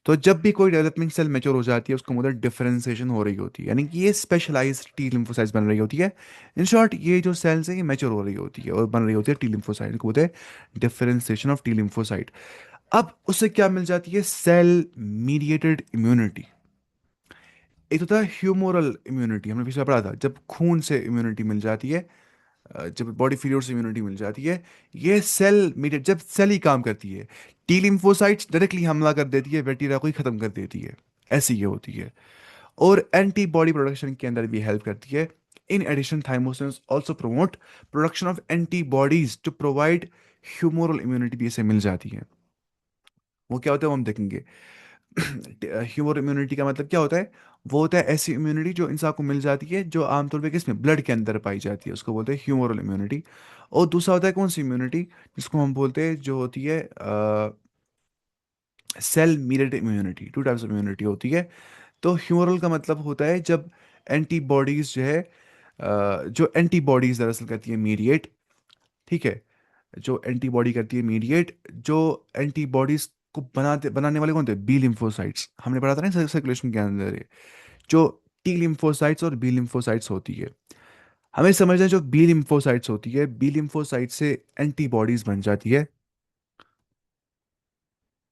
तो जब भी कोई डेवलपिंग सेल मेच्योर हो जाती है, उसको मतलब डिफरेंशिएशन हो रही होती है, यानी कि ये स्पेशलाइज्ड टी लिम्फोसाइट्स बन रही होती है। इन शॉर्ट, ये जो सेल्स है ये मेच्योर हो रही होती है और बन रही होती है टी लिम्फोसाइट, को बोलते हैं डिफरेंशिएशन ऑफ टी लिम्फोसाइट। अब उससे क्या मिल जाती है, सेल मीडिएटेड इम्यूनिटी। एक तो था ह्यूमोरल इम्यूनिटी, हमने पिछले पढ़ा था, जब खून से इम्यूनिटी मिल जाती है, जब बॉडी फ्लूइड से इम्यूनिटी मिल जाती है। ये सेल मीडिएट, जब सेल ही काम करती है, टी लिम्फोसाइट्स डायरेक्टली हमला कर देती है, बैक्टीरिया को ही खत्म कर देती है, ऐसी ये होती है। और एंटीबॉडी प्रोडक्शन के अंदर भी हेल्प करती है। In addition thymosins also promote production of antibodies to provide humoral immunity भी इसे मिल जाती है। वो क्या होता है वो हम देखेंगे। ह्यूमर इम्यूनिटी का मतलब क्या होता है, वो होता है ऐसी इम्यूनिटी जो इंसान को मिल जाती है, जो आमतौर पे किसमें, ब्लड के अंदर पाई जाती है, उसको बोलते हैं ह्यूमरल इम्यूनिटी। और दूसरा होता है कौन सी इम्यूनिटी, जिसको हम बोलते हैं, जो होती है cell mediated immunity. Two types of immunity होती है। तो ह्यूमरल का मतलब होता है जब एंटीबॉडीज जो है, जो एंटीबॉडीज दरअसल करती है मीडिएट, ठीक है। जो एंटीबॉडी करती है मीडिएट, जो एंटीबॉडीज को बनाने वाले कौन थे, बी लिम्फोसाइट्स, हमने पढ़ा था ना सर्कुलेशन के अंदर ये, जो टी लिम्फोसाइट्स और बी लिम्फोसाइट्स होती है। हमें समझना है, जो बी लिम्फोसाइट्स होती है, बी लिम्फोसाइट से एंटीबॉडीज बन जाती है।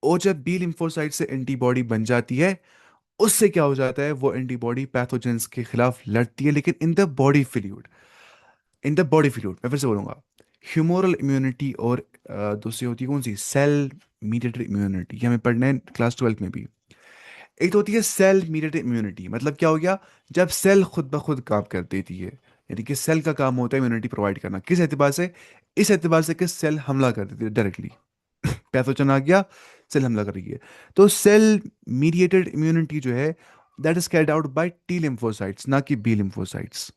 और जब बी लिम्फोसाइट से एंटीबॉडी बन जाती है, उससे क्या हो जाता है, वो एंटीबॉडी पैथोजेंस के खिलाफ लड़ती है, लेकिन in the body fluid. In the body fluid, मैं फिर से बोलूंगा, ह्यूमोरल इम्यूनिटी और दूसरी होती है कौन सी, सेल मीडिएटेड इम्यूनिटी। ये हमें पढ़ना है क्लास 12 में भी। एक तो होती है सेल मीडिएटेड इम्यूनिटी, मतलब क्या हो गया, जब सेल खुद ब खुद काम कर देती है, यानी कि सेल का काम होता है इम्यूनिटी प्रोवाइड करना, किस एतबार से, इस एतबार से कि सेल हमला कर देती है डायरेक्टली। पैथोजन आ गया, सेल हमला कर रही है। तो सेल मीडिएटेड इम्यूनिटी जो है, that is Caird out by T lymphocytes, ना कि बी लिम्फोसाइट्स,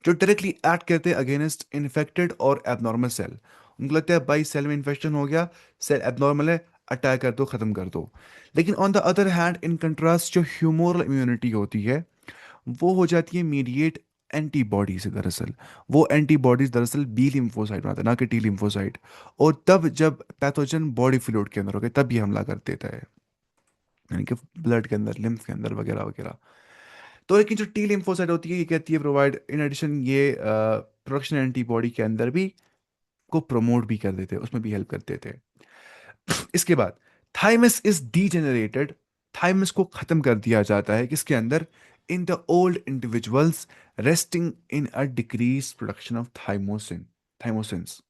जो डायरेक्टली एक्ट करते हैं अगेंस्ट इन्फेक्टेड और एबनॉर्मल सेल। उनको लगता है भाई सेल में इन्फेक्शन हो गया, सेल एबनॉर्मल है, अटैक कर दो, खत्म कर दो। लेकिन on the other hand, in contrast, जो ह्यूमोरल इम्यूनिटी होती है, वो हो जाती है मीडिएट एंटीबॉडी से दरअसल। वो एंटीबॉडीज दरअसल बी लिम्फोसाइट बनाते हैं, ना कि टी लिम्फोसाइट। और तब जब पैथोजन बॉडी फ्लूइड के अंदर हो गए, तब ये हमला कर देता है, यानी कि ब्लड के अंदर, लिम्फ के अंदर वगैरह वगैरह। तो लेकिन जो टी लिम्फोसाइट होती है, ये कहती है प्रोवाइड, इन एडिशन ये प्रोडक्शन एंटीबॉडी के अंदर भी को प्रमोट भी कर देते हैं, उसमें भी हेल्प कर देते हैं। इसके बाद थाइमस इज डीजेनरेटेड, थाइमस को खत्म कर दिया जाता है किसके अंदर, in the old individuals, resting in a decrease production of thymosin, thymosins.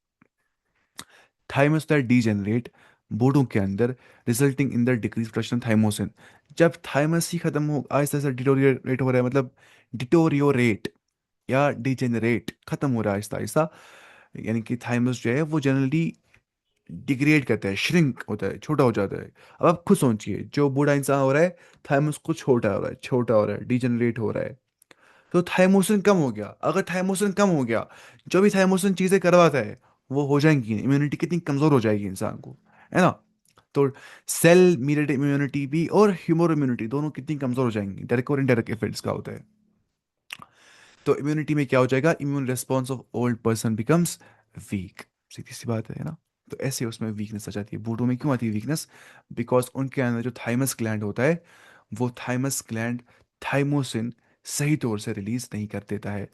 Thymus that degenerate बूढ़ों के अंदर, resulting in the decrease production thymosin. जब थाइमस ही खत्म हो, आहिस्ता आहिस्ता डिटोरिएट हो रहा है, मतलब डिटोरियोरेट या डिजेनरेट, खत्म हो रहा है आहिस्ता आहिस्ता, यानी कि थाइमस जो है वो जनरली डिग्रेड करता है, श्रिंक होता है, छोटा हो जाता है। अब आप खुद सोचिए, जो बूढ़ा इंसान हो रहा है, थाइमस को छोटा हो रहा है, छोटा हो रहा है, डिजनरेट हो रहा है। तो थाइमोसिन कम हो गया। अगर थाइमोसिन कम हो गया, जो भी थाइमोसिन चीजें करवाता है वो हो जाएंगी, इम्यूनिटी कितनी कमजोर हो जाएगी इंसान को, है ना। तो सेल मीडिएटेड इम्यूनिटी भी और ह्यूमर इम्यूनिटी दोनों कितनी कमजोर हो जाएंगी, डायरेक्ट और इनडायरेक्ट इफेक्ट्स का होता है। तो इम्यूनिटी में क्या हो जाएगा, immune response of old person becomes weak. सीधी सी बात है ना। तो ऐसे उसमें वीकनेस आ जाती है। बूढ़ों में क्यों आती है वीकनेस? बिकॉज उनके अंदर जो थाइमस ग्लैंड होता है, वो थाइमस ग्लैंड थाइमोसिन सही तौर से रिलीज नहीं कर देता है,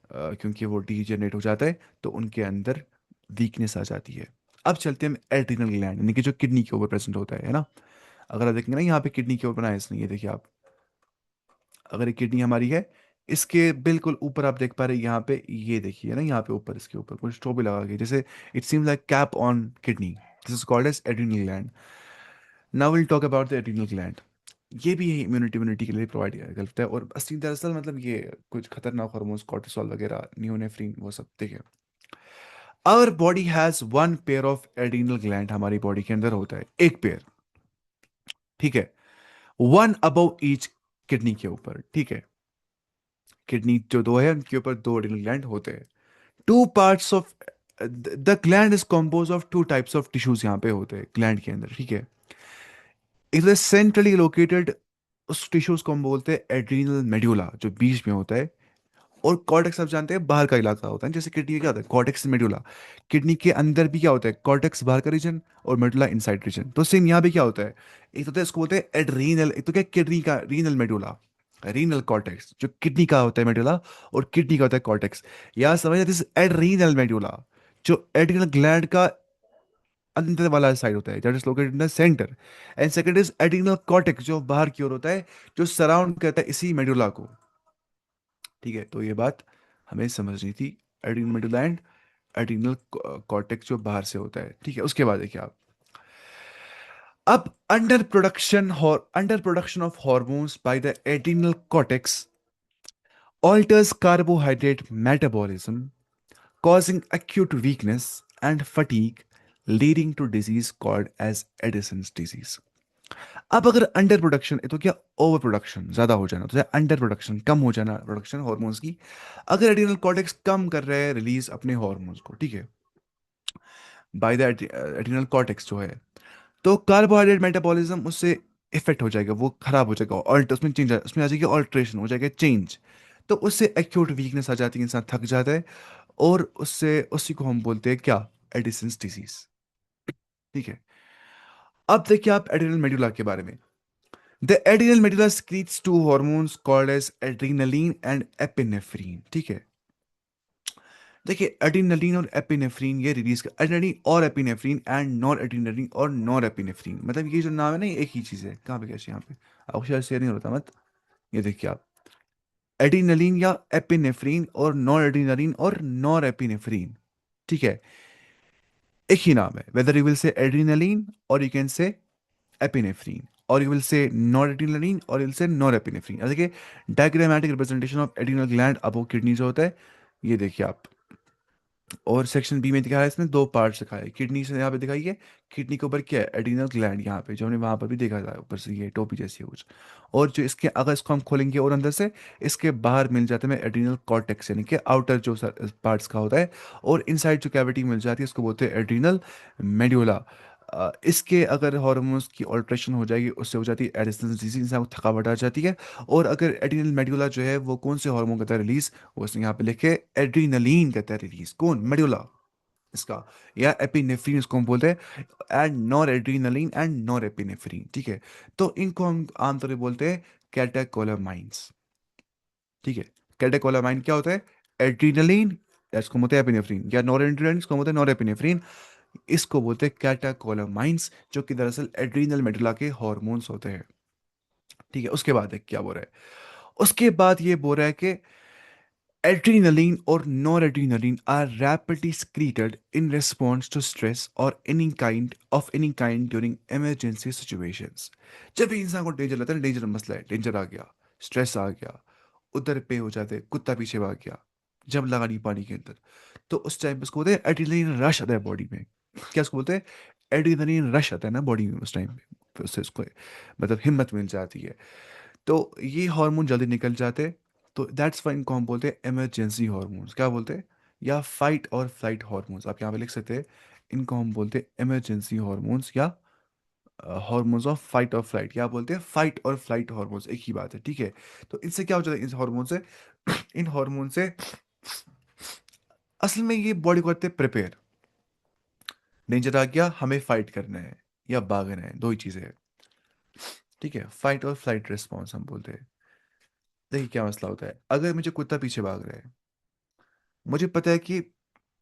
क्योंकि वो डीजनरेट हो जाता है, तो उनके अंदर वीकनेस आ जाती है। अब चलते हैं हम एड्रिनल ग्लैंड, यानी कि जो किडनी के ऊपर प्रेजेंट होता है ना। अगर आप देखेंगे ना, यहाँ पे किडनी के ऊपर बनाया इसने, ये देखिए आप, अगर ये किडनी हमारी है, इसके बिल्कुल ऊपर आप देख पा रहे हैं यहाँ पे, ये देखिए ना, यहाँ पे ऊपर इसके ऊपर कुछ स्ट्रॉ भी लगा के, जैसे it seems like cap on kidney. This is called as adrenal gland. Now will talk about the adrenal gland. ये भी इम्यूनिटी इम्यूनिटी के लिए प्रोवाइड करता है, और असली दरअसल मतलब ये कुछ खतरनाक हार्मोन्स, कॉर्टिसोल वगैरह, नियोनेफ्रीन, वो सब देखिए। Our body has one pair of adrenal gland, हमारी बॉडी के अंदर होता है एक पेयर, ठीक है। वन अबव ईच किडनी के ऊपर, ठीक है। किडनी जो दो है उनके ऊपर दो एड्रिनल ग्लैंड होते हैं। Two parts of the gland is compose of to types of tissues यहाँ पे होते हैं ग्लैंड के अंदर, ठीक है। इट इज सेंट्रली लोकेटेड, उस टिश्यूज को हम बोलते हैं एड्रीनल मेड्यूला, जो बीच में होता है। और कॉर्टेक्स आप जानते हैं बाहर का इलाका होता है, जैसे किडनी क्या होता है, कॉर्टेक्स मेडुला। किडनी के अंदर भी क्या होता है, कॉर्टेक्स बाहर का रीजन और मेडुला इनसाइड रीजन। तो सेम यहाँ पे क्या होता है, एक तो होता है, इसको बोलते हैं एड्रीनल, एक तो क्या किडनी का रीनल मेडुला, रीनल कॉर्टेक्स जो किडनी का होता है मेडुला, और किडनी का होता है कॉर्टेक्स। यहाँ समझ दिस एड्रीनल मेडुला, जो एड्रीनल ग्लैंड का अंदर वाला साइड होता है, that is located in the centre. And second is adrenal cortex, जो बाहर की ओर होता है, जो सराउंड करता है इसी मेडुला को, ठीक है। तो ये बात हमें समझनी थी। Adrenal medulla and adrenal cortex जो बाहर से होता है, ठीक है। उसके बाद देखिए आप, अब under production of hormones by the adrenal cortex alters carbohydrate metabolism, causing acute weakness and fatigue, leading to disease called as Addison's disease. अब अगर अंडर प्रोडक्शन, तो क्या ओवर प्रोडक्शन ज्यादा हो जाना, तो अंडर प्रोडक्शन कम हो जाना प्रोडक्शन हार्मोन्स की। अगर एड्रिनल कॉर्टेक्स कम कर रहे हैं रिलीज अपने हार्मोन्स को, ठीक है, बाय द एड्रिनल कॉर्टेक्स जो है, तो कार्बोहाइड्रेट मेटाबॉलिज्म उससे इफेक्ट हो जाएगा, वो खराब हो जाएगा, ऑल्ट उसमें चेंज, उसमें आ जाएगी ऑल्ट्रेशन, हो जाएगा चेंज। तो उससे एक्यूट वीकनेस आ जाती है, इंसान थक जाता है, और उससे उसी को हम बोलते हैं क्या, एडिसन्स डिजीज, ठीक है। अब देखिए आप एड्रिनल मेडुला के बारे में। The adrenal medulla secretes two hormones called as adrenaline and epinephrine, ठीक है। देखिए एड्रीनलिन और एपिनेफ्रीन ये रिलीज कर, एड्रीनलिन और एपिनेफ्रीन एंड नॉर एड्रीनलिन और नॉर एपिनेफ्रीन, मतलब ये जो नाम है ना, ये एक ही चीज है। कहाँ पे कैसे यहाँ पे आपको शायद शेयर नहीं होता मत, ये देखिए आप, एड्रीनलिन या एपिनेफ्रीन और नॉर एड्रीनलिन और नॉर एपिनेफ्रीन, ठीक है, एक ही नाम है। Whether you will say adrenaline और you can say epinephrine, or you will say noradrenaline or you will say norepinephrine। अब देखिए diagrammatic representation of adrenal gland above kidney जो होता है, ये देखिए आप। और सेक्शन बी में दिखाया है, इसमें दो पार्ट दिखाया है, किडनी से यहाँ पे दिखाई है, किडनी के ऊपर क्या है, एड्रिनल ग्लैंड, यहाँ पे जो हमने वहां पर भी देखा था ऊपर से ये टोपी जैसी है कुछ। और जो इसके, अगर इसको हम खोलेंगे और अंदर से, इसके बाहर मिल जाते हैं एड्रिनल कॉर्टेक्स, यानी कि आउटर जो पार्ट्स का होता है, और इनसाइड जो कैविटी मिल जाती है उसको बोलते हैं एड्रिनल मेड्यूला। इसके अगर हार्मोन्स की ऑल्ट्रेशन हो जाएगी, उससे हो जाती है एडिसन्स डिजीज, इंसान को थकावट आ जाती है। और अगर एड्रिनल मेड्यूला जो है वो कौन से हार्मोन करता है रिलीज, वो उसने यहाँ पे लिखे एड्रीनलीन कहता है रिलीज, कौन, मेडुला इसका, या एपिनेफ्रीन इसको हम बोलते हैं, and noradrenaline and norepinephrine, ठीक है। तो इनको हम आमतौर पे बोलते हैं कैटेकोलामाइंस, ठीक है। कैटेकोलामाइन क्या होता है, एड्रीनलीन, या इसको बोलते हैं एपिनेफ्रीन, या नॉर एड्रीनलीन इसको बोलते हैं नॉर एपिनेफ्रीन, इसको बोलते हैं कैटेकोलामाइंस, जो कि दरअसल एड्रीनल मेडुला के हॉर्मोन्स होते हैं, ठीक है। उसके बाद क्या बोल रहा है, उसके बाद ये बोल रहा है कि adrenaline or noradrenaline are rapidly secreted in response to stress or any kind during emergency situations। जब भी इंसान को डेंजर लगता है, डेंजर मसला है, डेंजर आ गया, स्ट्रेस आ गया, उधर पे हो जाते, कुत्ता पीछे भाग गया, जब लगा नहीं पानी के अंदर, तो उस टाइम पे उसको बोलते हैं एड्रेनलिन रश आता है बॉडी में। क्या उसको बोलते हैं? एड्रेनलिन रश आता है ना बॉडी में उस टाइम पे। फिर उससे उसको मतलब हिम्मत मिल जाती है। तो ये हार्मोन जल्दी निकल जाते हैं। तो दैट्स वाई इनको हम बोलते हैं इमरजेंसी हार्मोन्स। क्या बोलते हैं? या फाइट और फ्लाइट हार्मोन्स, आप यहाँ पे लिख सकते हैं। इनको हम बोलते हैं इमरजेंसी हार्मोन्स या हार्मोन्स ऑफ फाइट और फ्लाइट, क्या बोलते हैं? फाइट और फ्लाइट हार्मोन्स एक ही बात है, ठीक है। तो इनसे क्या हो जाता है? इस हार्मोन से इन हार्मोन से असल में ये बॉडी को करते हैं प्रिपेयर। डेंजर आ गया, हमें फाइट करना है या भागना है, दो ही चीजें हैं, ठीक है। फाइट और फ्लाइट रिस्पॉन्स हम बोलते हैं। देखिए क्या मसला होता है, अगर मुझे कुत्ता पीछे भाग रहा है, मुझे पता है कि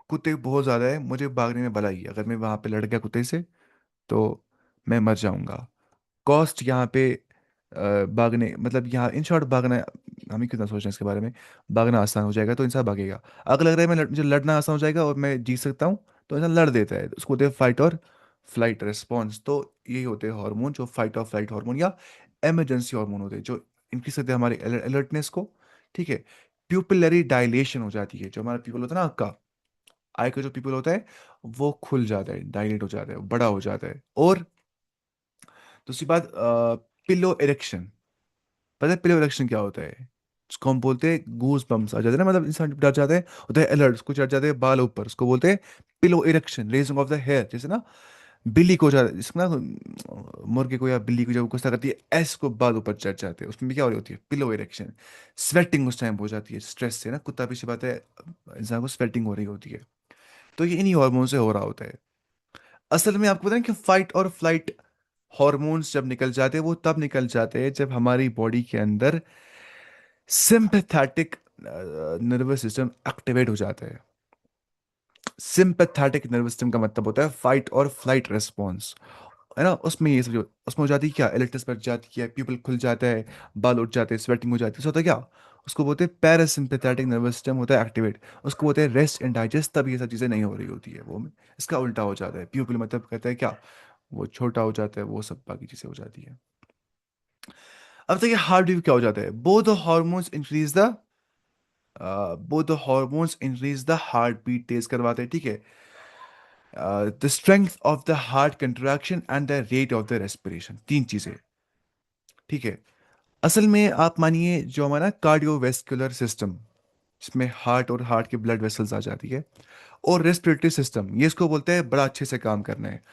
कुत्ते बहुत ज्यादा है, मुझे भागने में भलाई है। अगर मैं वहां पे लड़ गया कुत्ते से तो मैं मर जाऊंगा। कॉस्ट यहाँ पे भागने मतलब यहाँ इन शॉर्ट भागना, हमें कितना सोचना है इसके बारे में। भागना आसान हो जाएगा तो इंसान भागेगा। अगर लग रहा है मुझे लड़ना आसान हो जाएगा और मैं जीत सकता हूँ, तो इंसान लड़ देता है। उसको होते हैं फाइट और फ्लाइट रिस्पॉन्स। तो यही होते हैं हार्मोन, जो फाइट और फ्लाइट हार्मोन या एमरजेंसी हार्मोन होते हैं, जो इंक्रीज करते हैं हमारी अलर्टनेस को, ठीक है। प्यूपिलरी डायलेशन हो जाती है, जो हमारा पीपल होता है ना आपका, आई का जो पीपल होता है वो खुल जाता है, डायलेट हो जाता है, बड़ा हो जाता है। और दूसरी बात, पिलो इरेक्शन। पता है पिलो इरेक्शन क्या होता है? उसको हम बोलते हैं गूज बम्स आ जाते हैं ना, मतलब इंसान डर जाता है, होता है अलर्ट, उसको चढ़ जाते हैं बाल ऊपर, उसको बोलते हैं piloerection, raising of the hair. जैसे ना बिल्ली को जाता है, जिसको ना मुर्गे को या बिल्ली को जब गुस्सा करती है, ऐस को बाल ऊपर चढ़ जाते हैं, उसमें भी क्या हो रही होती है? Pillow erection. स्वेटिंग उस टाइम हो जाती है स्ट्रेस से ना, कुत्ता पीछे बात है, इंसान को स्वेटिंग हो रही होती है। तो ये इन्हीं हार्मोन से हो रहा होता है। असल में आपको पता है कि फाइट और फ्लाइट हॉर्मोन्स जब निकल जाते हैं, वो तब निकल जाते हैं जब हमारी बॉडी के अंदर सिंपैथेटिक नर्वस सिस्टम एक्टिवेट हो जाता है। सिंपैथेटिक नर्वस सिस्टम का मतलब होता है फाइट और फ्लाइट रिस्पॉन्स, है ना। उसमें ये सब उसमें हो जाती है क्या, इलेक्ट्रिस बढ़ जाती है, पीपल खुल जाता है, बाल उठ जाते हैं, स्वेटिंग हो जाती है। सो होता है क्या? उसको बोलते हैं पैरासिम्पैथेटिक नर्वस सिस्टम होता है एक्टिवेट। उसको बोलते हैं रेस्ट एंड डाइजेस्ट, तब ये सब चीज़ें नहीं हो रही होती है। वो इसका उल्टा हो जाता है, पीपल मतलब कहता है क्या, वो छोटा हो जाता है, वो सब बाकी चीज़ें हो जाती है। अब तक हार्ट बीट क्या हो जाता है? Both the hormones increase the heartbeat तेज करवाते हैं, ठीक है। The strength of the heart contraction and the rate of the respiration, तीन चीजें, ठीक है। असल में आप मानिए जो हमारा कार्डियोवेस्कुलर सिस्टम, जिसमें हार्ट और हार्ट के ब्लड वेसल्स आ जाती है, और रेस्पिरेटरी सिस्टम, ये इसको बोलते हैं बड़ा अच्छे से काम करना है।